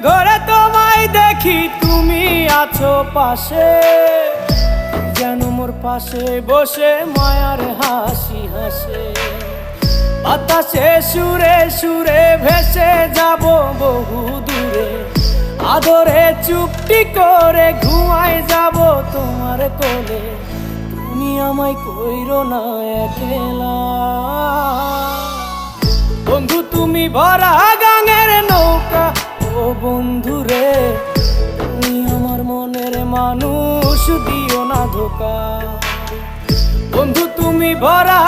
ঘরে তোমায় দেখি তুমি আছো পাশে, যেন মোর পাশে বসে মায়ার হাসি হাসে। বাতাসে সুরে সুরে ভেসে যাব বহু দূরে, আদরে চুপটি করে ঘুমায় যাব তোমার কোলে। তুমি আমায় কইরো না একলা বন্ধু, তুমি ভরা গাঙের নৌকা। ও বন্ধু রে, তুমি আমার মনের মানুষ, দিও না ধোকা। বন্ধু তুমি ভরা